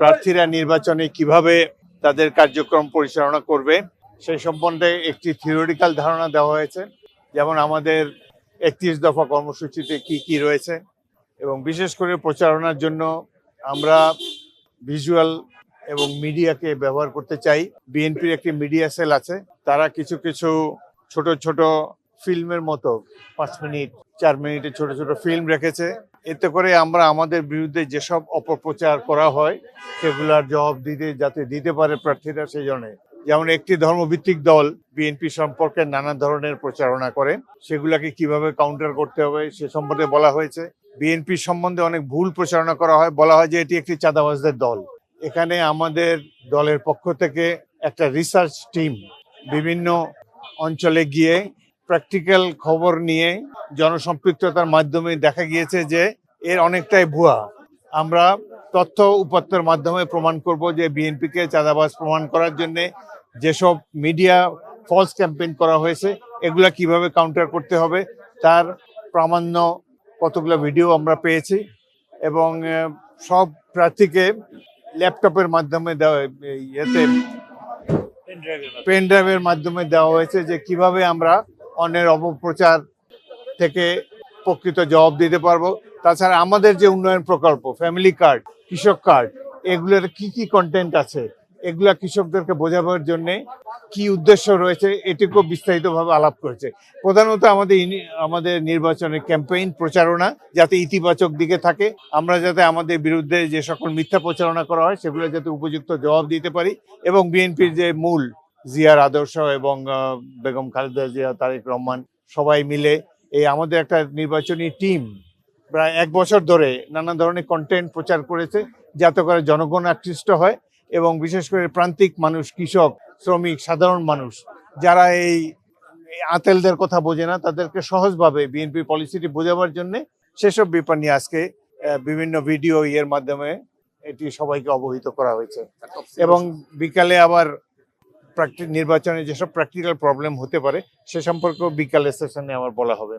প্রার্থীরা নির্বাচনে কিভাবে তাদের কার্যক্রম পরিচালনা করবে সেই সম্বন্ধে একটি থিওরিটিক্যাল ধারণা দেওয়া হয়েছে। যেমন আমাদের 31 দফা কর্মসূচিতে কি কি রয়েছে, এবং বিশেষ করে প্রচারণার জন্য আমরা ভিজুয়াল এবং মিডিয়াকে ব্যবহার করতে চাই। বিএনপির একটি মিডিয়া সেল আছে, তারা কিছু কিছু ছোট ছোট ফিল্মের মতো 5 মিনিট 4 মিনিটের ছোট ছোট ফিল্ম রেখেছে। এতে করে আমরা আমাদের বিরুদ্ধে যেসব অপপ্রচার করা হয় সেগুলার জবাব যাতে দিতে পারে প্রার্থীরা, সেই জন্য। যেমন একটি ধর্মভিত্তিক দল বিএনপি সম্পর্কে নানা ধরনের প্রচারণা করে, সেগুলাকে কিভাবে কাউন্টার করতে হবে সে সম্বন্ধে বলা হয়েছে। বিএনপি সম্বন্ধে অনেক ভুল প্রচারণা করা হয়, বলা হয় যে এটি একটি চাঁদাবাজদের দল। এখানে আমাদের দলের পক্ষ থেকে একটা রিসার্চ টিম বিভিন্ন অঞ্চলে গিয়ে প্র্যাকটিক্যাল খবর নিয়ে জনসম্পৃক্ততার মাধ্যমে দেখা গিয়েছে যে এর অনেকটাই ভুয়া। আমরা তথ্য উপাত্তের মাধ্যমে প্রমাণ করব যে বিএনপিকে চাঁদাবাজ প্রমাণ করার জন্য যেসব মিডিয়া ফলস ক্যাম্পেইন করা হয়েছে এগুলা কিভাবে কাউন্টার করতে হবে তার প্রামাণ্য কতগুলো ভিডিও আমরা পেয়েছি। এবং সব প্রার্থীকে ল্যাপটপের মাধ্যমে পেন ড্রাইভের মাধ্যমে দেওয়া হয়েছে যে কিভাবে আমরা অন্যের অপপ্রচার থেকে প্রকৃত জবাব দিতে পারবো। তাছাড়া আমাদের যে উন্নয়ন প্রকল্প, ফ্যামিলি কার্ড, কৃষক কার্ড, এগুলোর কি কি কন্টেন্ট আছে, এগুলা কৃষকদেরকে বোঝাবার জন্য কি উদ্দেশ্য রয়েছে এটিকে বিস্তারিতভাবে আলাপ করেছে। প্রধানত আমাদের নির্বাচনের ক্যাম্পেইন প্রচারণা যাতে ইতিবাচক দিকে থাকে, আমরা যাতে আমাদের বিরুদ্ধে যে সকল মিথ্যা প্রচারণা করা হয় সেগুলো যাতে উপযুক্ত জবাব দিতে পারি, এবং বিএনপির যে মূল জিয়ার আদর্শ এবং বেগম খালেদা জিয়া, তারেক রহমান সবাই মিলে এই আমাদের একটা নির্বাচনী টিম প্রায় 1 বছর ধরে নানা ধরনের কন্টেন্ট প্রচার করেছে যাতে করে জনগণ আকৃষ্ট হয়, এবং বিশেষ করে প্রান্তিক মানুষ, কৃষক, শ্রমিক, সাধারণ মানুষ যারা এই আতেলদের কথা বোঝে না তাদেরকে সহজভাবে বিএনপি পলিসিটি বোঝাবার জন্য সেসব ব্যাপার নিয়ে আজকে বিভিন্ন ভিডিও মাধ্যমে এটি সবাইকে অবহিত করা হয়েছে। এবং বিকালে আবার নির্বাচনে যেসব প্র্যাকটিক্যাল প্রবলেম হতে পারে সে সম্পর্কেও বিকালের সেশনে আবার বলা হবে।